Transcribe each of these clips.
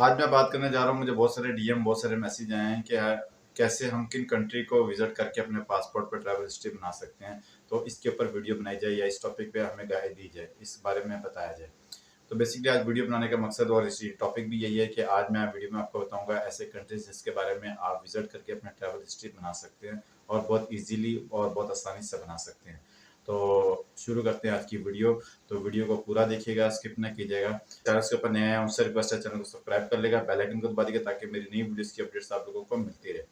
आज मैं बात करने जा रहा हूँ। मुझे बहुत सारे डीएम, बहुत सारे मैसेज आए हैं कि कैसे हम किन कंट्री को विजिट करके अपने पासपोर्ट पर ट्रैवल हिस्ट्री बना सकते हैं। तो इसके ऊपर वीडियो बनाई जाए या इस टॉपिक पे हमें गाइड दी जाए, इस बारे में बताया जाए। तो बेसिकली आज वीडियो बनाने का मकसद और इसी टॉपिक भी यही है कि आज मैं वीडियो में आपको बताऊंगा ऐसे कंट्रीज जिसके बारे में आप विजिट करके अपने ट्रैवल हिस्ट्री बना सकते हैं और बहुत इजीली और बहुत आसानी से बना सकते हैं। तो शुरू करते हैं आज की वीडियो। तो वीडियो को पूरा देखिएगा, स्किप ना कीजिएगा। चैनल के ऊपर नया है उनसे रिक्वेस्ट है, चैनल को सब्सक्राइब कर लेगा, बेल आइकन को दबा दीजिएगा ताकि मेरी नई वीडियोस की अपडेट्स आप लोगों को मिलती रहे।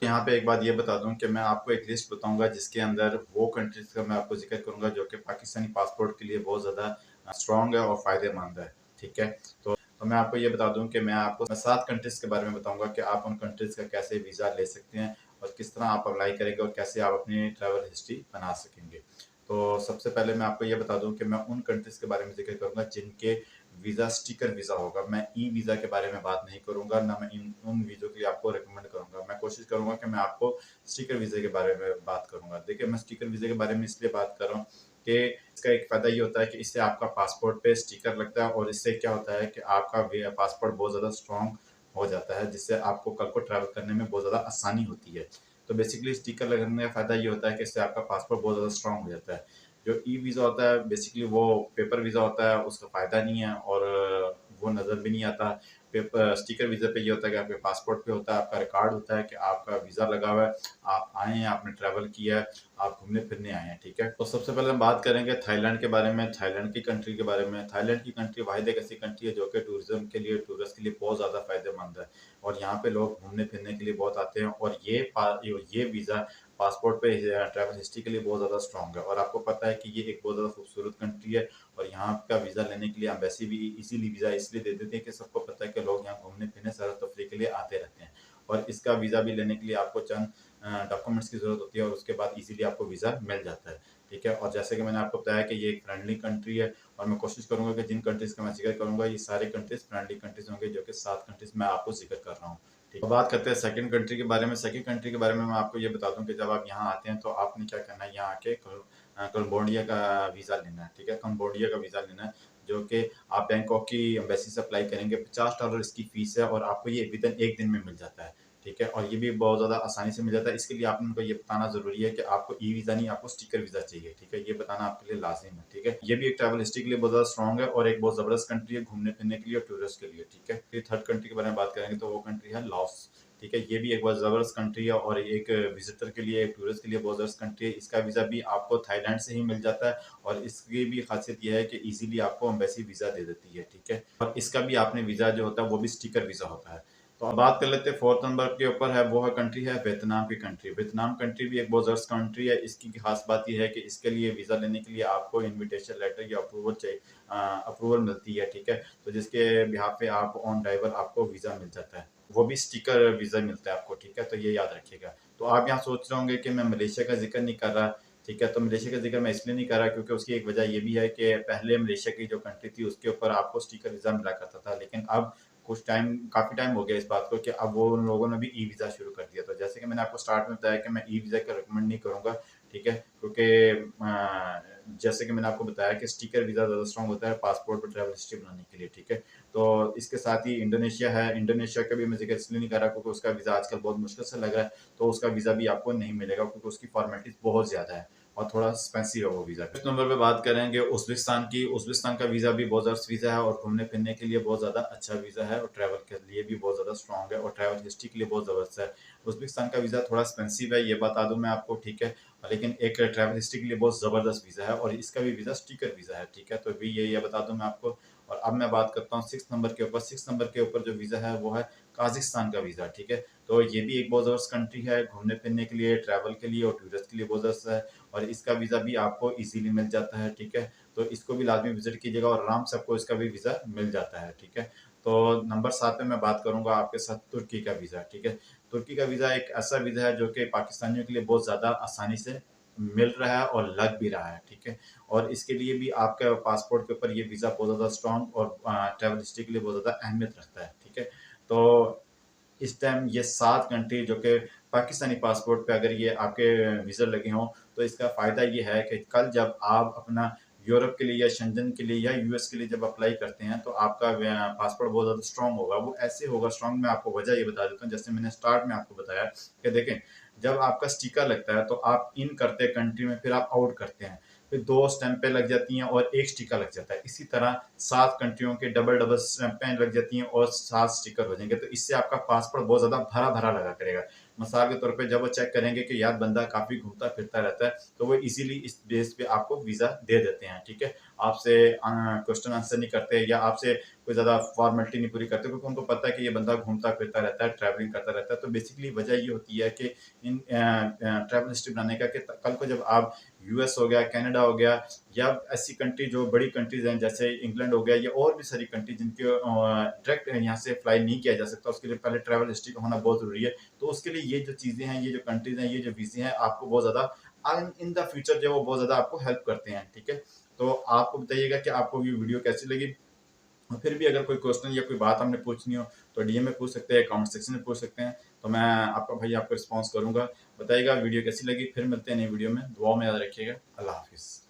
यहाँ पे एक बात ये बता दूं कि मैं आपको एक लिस्ट बताऊंगा जिसके अंदर वो कंट्रीज का मैं आपको जिक्र करूंगा जो कि पाकिस्तानी पासपोर्ट के लिए बहुत ज़्यादा स्ट्रॉन्ग है और फायदेमंद है। ठीक है, तो मैं आपको ये बता दूं कि मैं आपको 7 कंट्रीज के बारे में बताऊंगा कि आप उन कंट्रीज का कैसे वीज़ा ले सकते हैं और किस तरह आप अप्लाई करेंगे और कैसे आप अपनी ट्रैवल हिस्ट्री बना सकेंगे। तो सबसे पहले मैं आपको ये बता दूं कि मैं उन कंट्रीज के बारे में जिक्र करूंगा जिनके वीज़ा स्टिकर वीज़ा होगा। मैं ई वीज़ा के बारे में बात नहीं करूंगा, ना मैं उन वीज़ों के लिए आपको रिकमेंड करूंगा। मैं कोशिश करूंगा कि मैं आपको स्टिकर वीज़े के बारे में बात करूंगा। देखिए, मैं स्टिकर वीज़े के बारे में इसलिए बात कर रहा हूँ कि इसका एक फ़ायदा ये होता है कि इससे आपका पासपोर्ट पे स्टिकर लगता है और इससे क्या होता है कि आपका पासपोर्ट बहुत ज़्यादा स्ट्रॉन्ग हो जाता है, जिससे आपको कल को ट्रैवल करने में बहुत ज़्यादा आसानी होती है। तो बेसिकली स्टिकर लगने का फ़ायदा ये होता है कि इससे आपका पासपोर्ट बहुत ज़्यादा स्ट्रॉन्ग हो जाता है। जो ई वीज़ा होता है बेसिकली वो पेपर वीज़ा होता है, उसका फ़ायदा नहीं है और वो नज़र भी नहीं आता। पेपर स्टिकर वीज़ा पे ये होता है कि आपके पासपोर्ट पे होता है, आपका रिकॉर्ड होता है कि आपका वीज़ा लगा हुआ है, आप आए हैं, आपने ट्रैवल किया है, आप घूमने फिरने आए हैं। ठीक है, तो सबसे पहले हम बात करेंगे थाईलैंड के बारे में, थाईलैंड की कंट्री के बारे में। थाईलैंड की कंट्री वाहिद एक ऐसी कंट्री है जो कि टूरिज्म के लिए, टूरिस्ट के लिए बहुत ज़्यादा फायदेमंद है और यहाँ पे लोग घूमने फिरने के लिए बहुत आते हैं और ये वीज़ा पासपोर्ट पे ट्रैवल हिस्ट्री के लिए बहुत ज़्यादा स्ट्रॉन्ग है। और आपको पता है कि ये एक बहुत ज़्यादा खूबसूरत कंट्री है और यहाँ का वीज़ा लेने के लिए एम्बेसी भी इजीली वीज़ा इसलिए दे देते हैं कि सबको पता है कि लोग यहाँ घूमने फिरने सैर तफरीह के लिए आते रहते हैं। और इसका वीज़ा भी लेने के लिए आपको चंद डॉक्यूमेंट्स की ज़रूरत होती है और उसके बाद इजीली आपको वीज़ा मिल जाता है। ठीक है, और जैसे कि मैंने आपको बताया कि ये एक फ्रेंडली कंट्री है और मैं कोशिश करूंगा कि जिन कंट्रीज़ का मैं जिक्र करूंगा ये सारे कंट्रीज़ फ्रेंडली कंट्रीज़ होंगे, जो कि 7 कंट्रीज़ मैं आपको जिक्र कर रहा हूँ। ठीक है, बात करते हैं सेकंड कंट्री के बारे में। सेकंड कंट्री के बारे में मैं आपको ये बता दूं कि जब आप यहाँ आते हैं तो आपने क्या करना है, यहाँ आके कंबोडिया का वीज़ा लेना है। ठीक है, कंबोडिया का वीज़ा लेना है जो कि आप बैंकॉक की एम्बेसी से अप्लाई करेंगे। $50 इसकी फीस है और आपको ये विदिन 1 दिन में मिल जाता है। ठीक है, और ये भी बहुत ज़्यादा आसानी से मिल जाता है। इसके लिए आपने उनको ये बताना ज़रूरी है कि आपको ई वीज़ा नहीं, आपको स्टिकर वीज़ा चाहिए। ठीक है, ये बताना आपके लिए लाज़िम है। ठीक है, ये भी एक ट्रैवल हिस्ट्री के लिए बहुत ज़्यादा स्ट्रॉन्ग है और एक बहुत ज़बरदस्त कंट्री है घूमने फिरने के लिए और टूरिस्ट के लिए। ठीक है, फिर थर्ड कंट्री के बारे में बात करेंगे तो वो कंट्री है लाओस। ठीक है, ये भी एक बहुत ज़बरदस्त कंट्री है और एक विजिटर के लिए, एक टूरिस्ट के लिए बहुत ज़बरदस्त कंट्री है। इसका वीज़ा भी आपको थाईलैंड से ही मिल जाता है और इसकी भी खासियत ये है कि इजीली आपको एम्बेसी वीज़ा दे देती है। ठीक है, और इसका भी आपने वीज़ा जो होता है वो भी स्टिकर वीज़ा होता है। तो अब बात कर लेते हैं फोर्थ नंबर के ऊपर है, वो है कंट्री है वियतनाम की कंट्री। वियतनाम कंट्री भी एक बहुत ज़बरदस्त कंट्री है। इसकी खास बात यह है कि इसके लिए वीज़ा लेने के लिए आपको इनविटेशन लेटर या अप्रूवल चाहिए, अप्रूवल मिलती है। ठीक है, तो जिसके बिहाफ पे आप ऑन ड्राइवर आपको वीज़ा मिल जाता है, वो भी स्टिकर वीज़ा मिलता है आपको। ठीक है, तो ये याद रखिएगा। तो आप यहाँ सोच रहे होंगे कि मैं मलेशिया का जिक्र नहीं कर रहा। ठीक है, तो मलेशिया का जिक्र मैं इसलिए नहीं कर रहा क्योंकि उसकी एक वजह ये भी है कि पहले मलेशिया की जो कंट्री थी उसके ऊपर आपको स्टिकर वीज़ा मिला करता था, लेकिन अब कुछ टाइम, काफ़ी टाइम हो गया इस बात को कि अब वो उन लोगों ने भी ई वीज़ा शुरू कर दिया। तो जैसे कि मैंने आपको स्टार्ट में बताया कि मैं ई वीज़ा का रिकमेंड नहीं करूँगा। ठीक है, क्योंकि जैसे कि मैंने आपको बताया कि स्टिकर वीज़ा ज़्यादा स्ट्रॉन्ग होता है पासपोर्ट पर ट्रैवल हिस्ट्री बनाने के लिए। ठीक है, तो इसके साथ ही इंडोनेशिया है। इंडोनेशिया का भी मैं जिक्र इसलिए नहीं कर रहा क्योंकि उसका वीज़ा आजकल बहुत मुश्किल से लग रहा है, तो उसका वीज़ा भी आपको नहीं मिलेगा क्योंकि उसकी फॉर्मेलिटीज़ बहुत ज़्यादा है और थोड़ा एक्सपेंसिव है वो वीज़ा। इस नंबर पे बात करेंगे उज़्बेकिस्तान की। उज़्बेकिस्तान का वीज़ा भी बहुत ज़बरदस्त वीज़ा है और घूमने फिरने के लिए बहुत ज़्यादा अच्छा वीज़ा है और ट्रैवल के लिए भी बहुत ज़्यादा स्ट्रॉन्ग है और ट्रैवल हिस्ट्री के लिए बहुत ज़बरदस्त है। उज़्बेकिस्तान का वीज़ा थोड़ा एक्सपेंसिव है, ये बता दूँ मैं आपको। ठीक है, लेकिन एक ट्रैवल हिस्ट्री के लिए बहुत ज़बरदस्त वीज़ा है और इसका भी वीज़ा स्टिकर वीज़ा है। ठीक है, तो भी ये बता दूँ मैं आपको। और अब मैं बात करता हूँ 6 नंबर के ऊपर। 6 नंबर के ऊपर जो वीज़ा है वो है काज़ाकिस्तान का वीज़ा। ठीक है, तो ये भी एक बहुत ज़बरदस्त कंट्री है घूमने फिरने के लिए, ट्रैवल के लिए और टूरिस्ट के लिए बहुत ज़बरदस्त है और इसका वीज़ा भी आपको इजीली मिल जाता है। ठीक है, तो इसको भी लाज़मी विज़िट कीजिएगा और आराम से आपको इसका भी वीज़ा मिल जाता है। ठीक है, तो नंबर 7 पे मैं बात करूँगा आपके साथ तुर्की का वीज़ा। ठीक है, तुर्की का वीज़ा एक ऐसा वीज़ा है जो कि पाकिस्तानियों के लिए बहुत ज़्यादा आसानी से मिल रहा है और लग भी रहा है। ठीक है, और इसके लिए भी आपके पासपोर्ट के ऊपर ये वीज़ा बहुत ज़्यादा स्ट्रॉन्ग और ट्रैवल हिस्ट्री के लिए बहुत ज़्यादा अहमियत रखता है। ठीक है, तो इस टाइम ये 7 कंट्री जो कि पाकिस्तानी पासपोर्ट पे अगर ये आपके वीज़ा लगे हों, तो इसका फ़ायदा ये है कि कल जब आप अपना यूरोप के लिए या शेंजन के लिए या यूएस के लिए जब अप्लाई करते हैं तो आपका पासपोर्ट बहुत ज़्यादा स्ट्रांग होगा। वो ऐसे होगा स्ट्रांग, मैं आपको वजह ये बता देता हूँ। जैसे मैंने स्टार्ट में आपको बताया कि देखें, जब आपका स्टिकर लगता है तो आप इन करते हैं कंट्री में, फिर आप आउट करते हैं, फिर 2 स्टैंपें लग जाती हैं और 1 स्टिकर लग जाता है। इसी तरह 7 कंट्रियों के डबल डबल स्टैंपें लग जाती हैं और 7 स्टिकर हो जाएंगे। तो इससे आपका पासपोर्ट बहुत ज़्यादा भरा भरा लगा करेगा। मिसाल के तौर पे जब वो चेक करेंगे कि यार बंदा काफ़ी घूमता फिरता रहता है, तो वो इजीली इस बेस पे आपको वीज़ा दे देते हैं। ठीक है, आपसे क्वेश्चन आंसर नहीं करते या आपसे कोई ज़्यादा फॉर्मेलिटी नहीं पूरी करते, क्योंकि उनको पता है कि ये बंदा घूमता फिरता रहता है, ट्रैवलिंग करता रहता है। तो बेसिकली वजह ये होती है कि इन ट्रैवल हिस्ट्री बनाने का कि कल को जब आप यूएस हो गया, कनाडा हो गया, या ऐसी कंट्री जो बड़ी कंट्रीज हैं जैसे इंग्लैंड हो गया, या और भी सारी कंट्री जिनके डायरेक्ट यहाँ से फ्लाई नहीं किया जा सकता, उसके लिए पहले ट्रैवल हिस्ट्री का होना बहुत ज़रूरी है। तो उसके लिए ये जो चीज़ें हैं, ये जो कंट्रीज हैं, ये जो वीज़े हैं, आपको बहुत ज़्यादा इन द फ्यूचर जो है वो बहुत ज़्यादा आपको हेल्प करते हैं। ठीक है, तो आपको बताइएगा कि आपको ये वीडियो कैसी लगी। और फिर भी अगर कोई क्वेश्चन या कोई बात हमने पूछनी हो तो डीएम में पूछ सकते हैं, कमेंट सेक्शन में पूछ सकते हैं। तो मैं आपका भाई आपको रिस्पॉन्स करूंगा। बताइएगा वीडियो कैसी लगी। फिर मिलते हैं नई वीडियो में। दुआ में याद रखिएगा। अल्लाह हाफिज़।